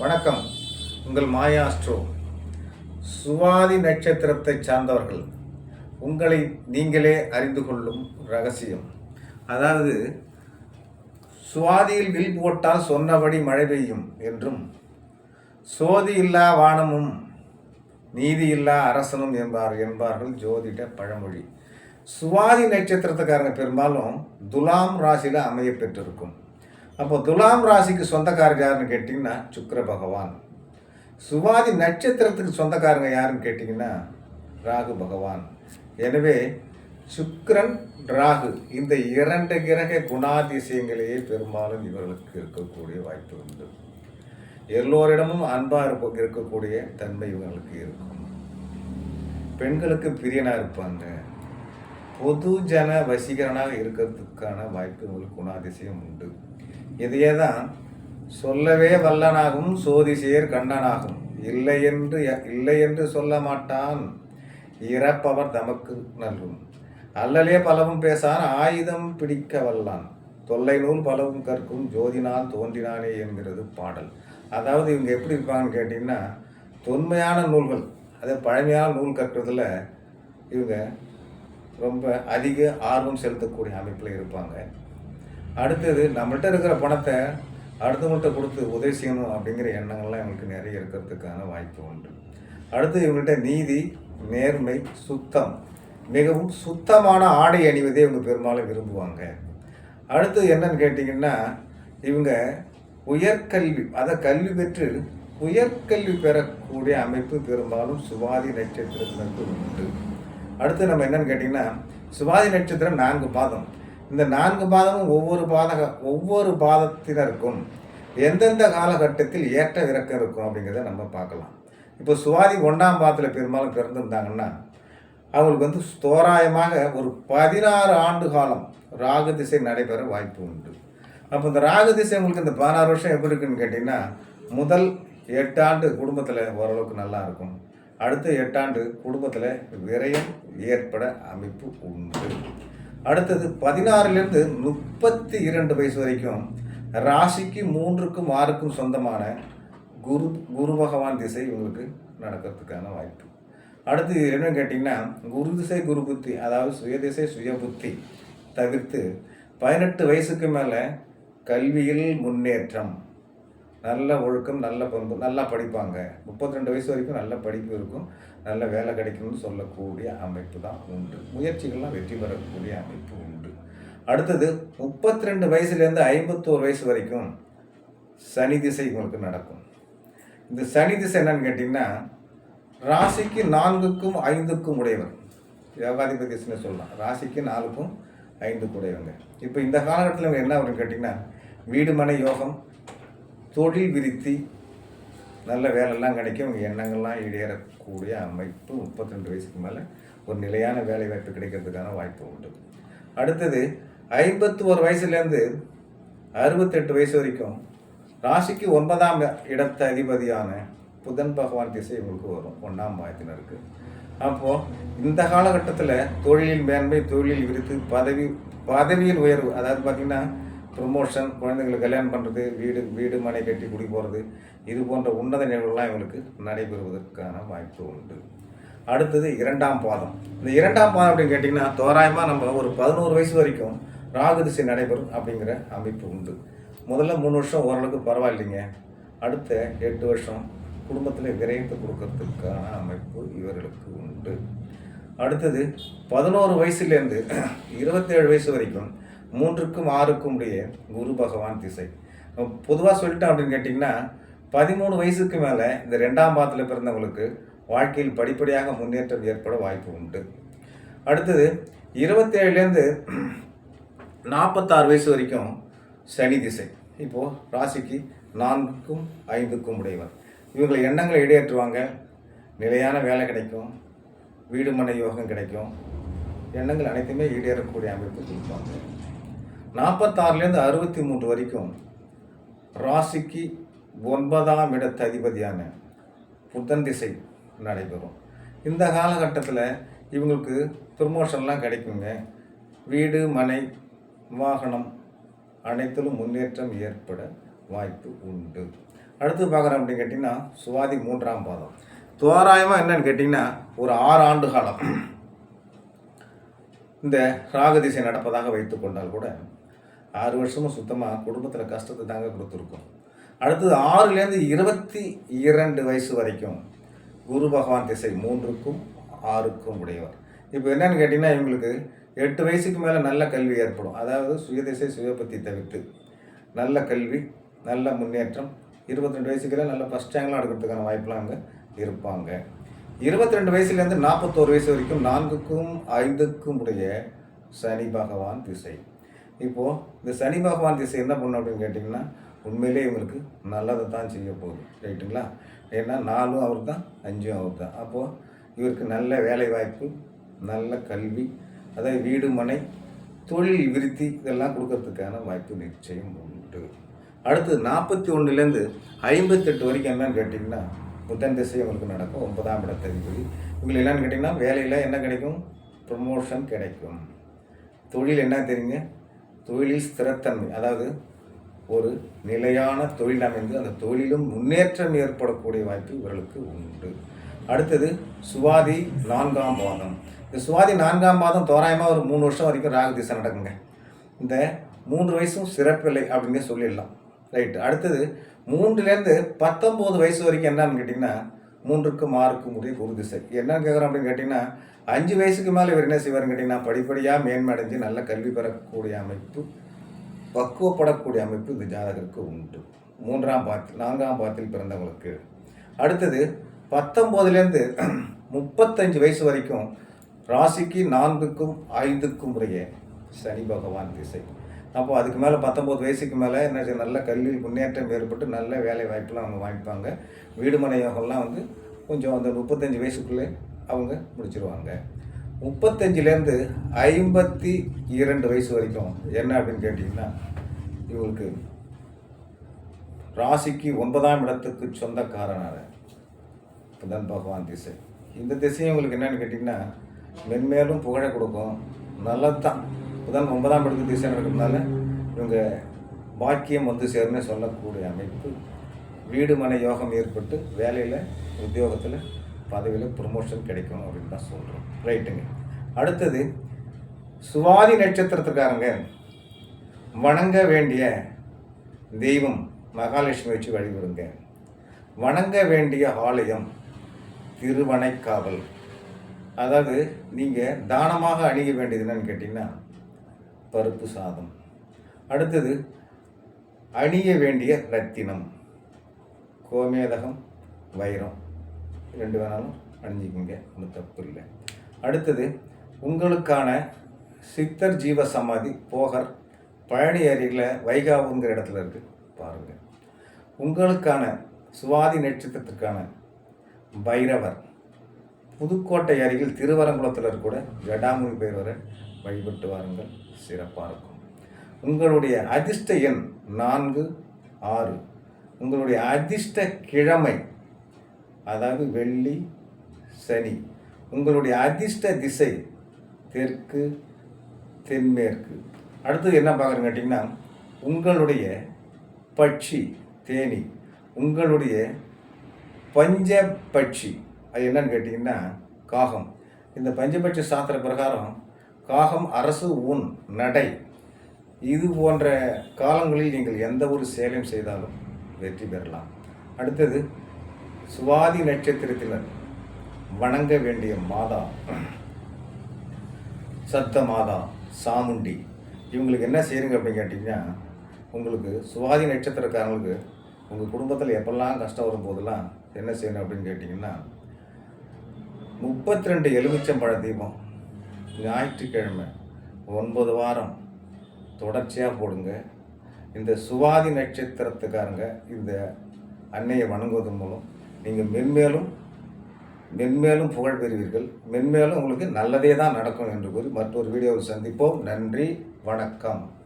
வணக்கம். உங்கள் மாயாஸ்ட்ரோ. சுவாதி நட்சத்திரத்தை சார்ந்தவர்கள் உங்களை நீங்களே அறிந்து கொள்ளும் ரகசியம். அதாவது, சுவாதியில் வில் போட்டால் சொன்னபடி மழை பெய்யும் என்றும், சோதி இல்லா வானமும் நீதியில்லா அரசனும் என்பார்கள் ஜோதிட பழமொழி. சுவாதி நட்சத்திரத்துக்காரங்க பெரும்பாலும் துலாம் ராசியில் அமைய பெற்றிருக்கும். அப்போ துலாம் ராசிக்கு சொந்தக்காரங்க யாருன்னு கேட்டிங்கன்னா சுக்கிர பகவான். சுவாதி நட்சத்திரத்துக்கு சொந்தக்காரங்க யாருன்னு கேட்டிங்கன்னா ராகு பகவான். எனவே சுக்கிரன் ராகு இந்த இரண்டு கிரக குணாதிசயங்களையே பெரும்பாலும் இவர்களுக்கு இருக்கக்கூடிய வாய்ப்பு உண்டு. எல்லோரிடமும் அன்பாக இருக்கக்கூடிய தன்மை இவங்களுக்கு இருக்கும். பெண்களுக்கு பிரியனாக இருப்பாங்க. பொது ஜன வசீகரனாக இருக்கிறதுக்கான வாய்ப்பு இவங்களுக்கு குணாதிசயம் உண்டு. இதையே தான் சொல்லவே வல்லனாகும் சோதிசேர் கண்ணனாகும் இல்லை என்று சொல்ல மாட்டான் இறப்பவர் தமக்கு நல்கும் அல்லலே பலவும் பேசான் ஆயுதம் பிடிக்க வல்லான் தொல்லை நூல் பலவும் கற்கும் ஜோதினால் தோன்றினானே என்கிறது பாடல். அதாவது இவங்க எப்படி இருப்பாங்கன்னு கேட்டிங்கன்னா, தொன்மையான நூல்கள், அதே பழமையான நூல் கற்கிறதுல இவங்க ரொம்ப அதிக ஆர்வம் செலுத்தக்கூடிய அமைப்பில் இருப்பாங்க. அடுத்தது, நம்மள்கிட்ட இருக்கிற பணத்தை அடுத்தவங்கள்ட்ட கொடுத்து உதவி செய்யணும் அப்படிங்கிற எண்ணங்கள்லாம் இவங்களுக்கு நிறைய இருக்கிறதுக்கான வாய்ப்பு உண்டு. அடுத்து, இவங்கள்ட்ட நீதி, நேர்மை, சுத்தம், மிகவும் சுத்தமான ஆடை அணிவதே இவங்க பெரும்பாலும் விரும்புவாங்க. அடுத்து என்னன்னு கேட்டிங்கன்னா, இவங்க உயர்கல்வி, அதை கல்வி பெற்று உயர்கல்வி பெறக்கூடிய அமைப்பு பெரும்பாலும் சுவாதி நட்சத்திரத்தினருக்கு உண்டு. அடுத்து நம்ம என்னன்னு கேட்டிங்கன்னா, சுவாதி நட்சத்திரம் 4 பாதம். இந்த 4 பாதமும் ஒவ்வொரு பாதத்தினருக்கும் எந்தெந்த காலகட்டத்தில் ஏற்ற இறக்கம் இருக்கும் அப்படிங்கிறத நம்ம பார்க்கலாம். இப்போ சுவாதி 1ஆம் பாதத்தில் பெரும்பாலும் பிறந்திருந்தாங்கன்னா அவங்களுக்கு தோராயமாக ஒரு 16 ஆண்டு காலம் ராகு திசை நடைபெற வாய்ப்பு உண்டு. அப்போ இந்த ராகு திசை உங்களுக்கு இந்த 16 வருஷம் எப்படி இருக்குன்னு கேட்டிங்கன்னா, முதல் 8 ஆண்டு குடும்பத்தில் ஓரளவுக்கு நல்லா இருக்கும். அடுத்த 8 ஆண்டு குடும்பத்தில் விரயம் ஏற்பட அமைப்பு உண்டு. அடுத்தது 16லேருந்து 32 வயசு வரைக்கும் ராசிக்கு 3க்கும் 6க்கும் சொந்தமான குரு பகவான் திசை இவங்களுக்கு நடக்கிறதுக்கான வாய்ப்பு. அடுத்து என்னன்னு கேட்டிங்கன்னா, குரு திசை குரு புத்தி, அதாவது சுயதிசை சுய புத்தி தவிர்த்து 18 வயசுக்கு மேலே கல்வியில் முன்னேற்றம், நல்ல ஒழுக்கம், நல்ல பண்பு, நல்லா படிப்பாங்க. 32 வயசு வரைக்கும் நல்ல படிப்பு இருக்கும், நல்ல வேலை கிடைக்கணும்னு சொல்லக்கூடிய அமைப்பு தான் உண்டு. முயற்சிகள்லாம் வெற்றி பெறக்கூடிய அமைப்பு உண்டு. அடுத்தது 32 வயசுலேருந்து 51 வயசு வரைக்கும் சனி திசை உங்களுக்கு நடக்கும். இந்த சனி திசை என்னன்னு கேட்டிங்கன்னா, ராசிக்கு 4க்கும் 5க்கும் உடையவர், யோகாதிபதி திசைன்னு சொல்லலாம். ராசிக்கு 4க்கும் 5க்கும் உடையவங்க. இப்போ இந்த காலகட்டத்தில் இவங்க என்ன வரும்னு கேட்டிங்கன்னா, வீடு மனை யோகம், தொழில் விருத்தி, நல்ல வேலைலாம் கிடைக்கும், இவங்க எண்ணங்கள்லாம் ஈடேறக்கூடிய அமைப்பு 32 வயசுக்கு மேலே ஒரு நிலையான வேலை வாய்ப்பு கிடைக்கிறதுக்கான வாய்ப்பு உண்டு. அடுத்தது 51 வயசுலேருந்து 68 வயசு வரைக்கும் ராசிக்கு 9ஆம் இடத்த அதிபதியான புதன் பகவான் திசை இவங்களுக்கு வரும் 1ஆம் பாதத்தினருக்கு. அப்போது இந்த காலகட்டத்தில் தொழிலில் மேன்மை, தொழிலில் விருத்தி, பதவியில் உயர்வு, அதாவது பார்த்திங்கன்னா ப்ரொமோஷன், குழந்தைங்களுக்கு கல்யாணம் பண்ணுறது, வீடு மனை கட்டி குடி போகிறது, இது போன்ற உன்னத நிகழ்வுகள்லாம் இவங்களுக்கு நடைபெறுவதற்கான வாய்ப்பு உண்டு. அடுத்தது 2ஆம் பாதம். இந்த 2ஆம் பாதம் அப்படின்னு கேட்டிங்கன்னா, தோராயமாக நம்ம ஒரு 11 வயசு வரைக்கும் ராகு திசை நடைபெறும் அப்படிங்கிற அமைப்பு உண்டு. முதல்ல 3 வருஷம் ஓரளவுக்கு பரவாயில்லைங்க. அடுத்த 8 வருஷம் குடும்பத்தில் விரைந்து கொடுக்கறதுக்கான அமைப்பு இவர்களுக்கு உண்டு. அடுத்தது 11 வயசுலேருந்து 27 வயசு வரைக்கும் 3க்கும் 6க்கும் உடைய குரு பகவான் திசை. பொதுவாக சொல்லிட்டேன் அப்படின்னு கேட்டிங்கன்னா, 13 வயசுக்கு மேலே இந்த 2ஆம் பாதத்தில் பிறந்தவங்களுக்கு வாழ்க்கையில் படிப்படியாக முன்னேற்றம் ஏற்பட வாய்ப்பு உண்டு. அடுத்தது 27லேருந்து 46 வயசு வரைக்கும் சனி திசை. இப்போது ராசிக்கு 4க்கும் 5க்கும் உடையவர். இவங்களை எண்ணங்களை ஈடேற்றுவாங்க, நிலையான வேலை கிடைக்கும், வீடு மனை யோகம் கிடைக்கும், எண்ணங்கள் அனைத்துமே ஈடேறக்கூடிய அமைப்பு கொடுப்பாங்க. 46லேருந்து 63 வரைக்கும் ராசிக்கு 9ஆம் இடத்த அதிபதியான புதன் திசை நடைபெறும். இந்த காலகட்டத்தில் இவங்களுக்கு ப்ரமோஷன்லாம் கிடைக்குங்க. வீடு மனை வாகனம் அனைத்திலும் முன்னேற்றம் ஏற்பட வாய்ப்பு உண்டு. அடுத்து பார்க்குறோம் அப்படின்னு கேட்டிங்கன்னா சுவாதி 3ஆம் பாதம். தோராயமாக என்னன்னு கேட்டிங்கன்னா ஒரு 6 ஆண்டு காலம் இந்த ராகு திசை நடப்பதாக வைத்து கொண்டால் கூட 6 வருஷமும் சுத்தமாக குடும்பத்தில் கஷ்டத்தை தாங்க கொடுத்துருக்கோம். அடுத்தது 6லேருந்து 22 வயசு வரைக்கும் குரு பகவான் திசை 3க்கும் 6க்கும் உடையவர். இப்போ என்னன்னு கேட்டிங்கன்னா இவங்களுக்கு 8 வயசுக்கு மேலே நல்ல கல்வி ஏற்படும். அதாவது சுயதிசை சுயபத்தி தவிர்த்து நல்ல கல்வி, நல்ல முன்னேற்றம். 22 வயசுக்குள்ள நல்ல ஃபஸ்ட் ரேங்க்லாம் எடுக்கிறதுக்கான வாய்ப்பெலாம் அங்கே இருப்பாங்க. 22 வயசுலேருந்து 41 வயசு வரைக்கும் 4க்கும் 5க்கும் உடைய சனி பகவான் திசை. இப்போது இந்த சனி பகவான் திசை என்ன பண்ணும் அப்படின்னு கேட்டிங்கன்னா உண்மையிலே இவங்களுக்கு நல்லதை தான் செய்ய போகுது. ரைட்டுங்களா? ஏன்னா 4ம் அவர் தான், 5ம் அவர் தான். அப்போது இவருக்கு நல்ல வேலை வாய்ப்பு, நல்ல கல்வி, அதாவது வீடு மனை தொழில் விருத்தி இதெல்லாம் கொடுக்கறதுக்கான வாய்ப்பு நிச்சயம் உண்டு. அடுத்து 41லேருந்து 58 வரைக்கும் என்னன்னு கேட்டிங்கன்னா புதன் திசை அவங்களுக்கு நடக்கும். 9ஆம் இடத்ததிபதி. இவங்களுக்கு என்னன்னு கேட்டிங்கன்னா வேலையில் என்ன கிடைக்கும்? ப்ரமோஷன் கிடைக்கும். தொழில் என்ன தெரியுங்க? தொழிலில் ஸ்திரத்தன்மை, அதாவது ஒரு நிலையான தொழில் அமைந்து அந்த தொழிலும் முன்னேற்றம் ஏற்படக்கூடிய வாய்ப்பு இவர்களுக்கு உண்டு. அடுத்தது சுவாதி 4ஆம் பாதம். இந்த சுவாதி 4ஆம் பாதம் தோராயமாக ஒரு 3 வருஷம் வரைக்கும் ராகு திசை நடக்குங்க. இந்த 3 வயசும் சிறப்பில்லை அப்படின்னே சொல்லிடலாம். ரைட்டு. அடுத்தது 3லேருந்து 19 வயசு வரைக்கும் என்னன்னு கேட்டிங்கன்னா 3க்கும் 6க்கும் உடைய குரு திசை. என்னன்னு கேட்குறோம் அப்படின்னு கேட்டிங்கன்னா 5 வயசுக்கு மேலே இவர் என்ன செய்வார்னு கேட்டிங்கன்னா படிப்படியாக மேன்மடைஞ்சு நல்ல கல்வி பெறக்கூடிய அமைப்பு, பக்குவப்படக்கூடிய அமைப்பு இந்த ஜாதகருக்கு உண்டு. 4ஆம் பாதத்தில் பிறந்தவங்களுக்கு. அடுத்தது 19லேருந்து 35 வயசு வரைக்கும் ராசிக்கு 4க்கும் 5க்கும் உடைய சனி பகவான் திசை. அப்போ அதுக்கு மேலே 19 வயசுக்கு மேலே என்ன நல்ல கல்வி முன்னேற்றம் ஏற்பட்டு நல்ல வேலை வாய்ப்பெலாம் அவங்க வாங்கிப்பாங்க. வீடு மனை யோகம்லாம் கொஞ்சம் அந்த 35 வயசுக்குள்ளே அவங்க முடிச்சிருவாங்க. 35லேருந்து 52 வயசு வரைக்கும் என்ன அப்படின்னு கேட்டிங்கன்னா இவங்களுக்கு ராசிக்கு 9ஆம் இடத்துக்கு சொந்தக்காரனான புதன் பகவான் திசை. இந்த திசையும் உங்களுக்கு என்னென்னு கேட்டிங்கன்னா மென்மேலும் புகழை கொடுக்கும். நல்லது தான். புதன் 9ஆம் இடத்துக்கு திசை நடக்கிறதுனால இவங்க பாக்கியம் சேருன்னு சொல்லக்கூடிய அமைப்பு. வீடு மனை யோகம் ஏற்பட்டு வேலையில் உத்தியோகத்தில் பதவியில் ப்ரொமோஷன் கிடைக்கும் அப்படின்னு தான் சொல்கிறோம். ரைட்டுங்க. அடுத்தது சுவாதி நட்சத்திரத்துக்காரங்க வணங்க வேண்டிய தெய்வம் மகாலட்சுமி வச்சு வழிபடுங்க. வணங்க வேண்டிய ஆலயம் திருவனைக்காவல். அதாவது நீங்கள் தானமாக அணிய வேண்டியது என்னன்னு கேட்டிங்கன்னா பருப்பு சாதம். அடுத்தது அணிய வேண்டிய ரத்தினம் கோமேதகம், வைரம், 2 வேணாலும் அணிஞ்சிக்கோங்க, ஒன்றும் தப்பு இல்லை. அடுத்தது உங்களுக்கான சித்தர் ஜீவ சமாதி போகர் பழனி அருகில் வைகாவுங்கிற இடத்துல இருக்குது பாருங்கள். உங்களுக்கான சுவாதி நட்சத்திரத்திற்கான பைரவர் புதுக்கோட்டை அருகில் திருவரங்குளத்தில் கூட ஜடாமுனி பைரவரை வழிபட்டு வாருங்கள், சிறப்பாக இருக்கும். உங்களுடைய அதிர்ஷ்ட எண் 4, 6. உங்களுடைய அதிர்ஷ்ட கிழமை அதாவது வெள்ளி, சனி. உங்களுடைய அதிர்ஷ்ட திசை தெற்கு, தென்மேற்கு. அடுத்தது என்ன பார்க்குறேன்னு கேட்டிங்கன்னா உங்களுடைய பட்சி தேனி. உங்களுடைய பஞ்ச பட்சி அது என்னன்னு கேட்டிங்கன்னா காகம். இந்த பஞ்சபட்ச சாஸ்திர பிரகாரம் காகம் அரசு ஊன் நடை இது போன்ற காலங்களில் நீங்கள் எந்த ஒரு செயலையும் செய்தாலும் வெற்றி பெறலாம். அடுத்தது சுவாதி நட்சத்திரத்தினர் வணங்க வேண்டிய மாதா சத்த மாதா சாமுண்டி. இவங்களுக்கு என்ன செய்யுங்க அப்படின்னு கேட்டிங்கன்னா உங்களுக்கு சுவாதி நட்சத்திரக்காரங்களுக்கு உங்கள் குடும்பத்தில் எப்பெல்லாம் கஷ்டம் வரும்போதெல்லாம் என்ன செய்யணும் அப்படின்னு கேட்டிங்கன்னா 32 எலுமிச்சம்பழ தீபம் ஞாயிற்றுக்கிழமை 9 வாரம் தொடர்ச்சியாக போடுங்க. இந்த சுவாதி நட்சத்திரத்துக்காரங்க இந்த அன்னையை வணங்குவதன் மூலம் நீங்கள் மென்மேலும் புகழ் பெறுவீர்கள். மென்மேலும் உங்களுக்கு நல்லதே தான் நடக்கும் என்று கூறி மற்றொரு வீடியோவில் சந்திப்போம். நன்றி, வணக்கம்.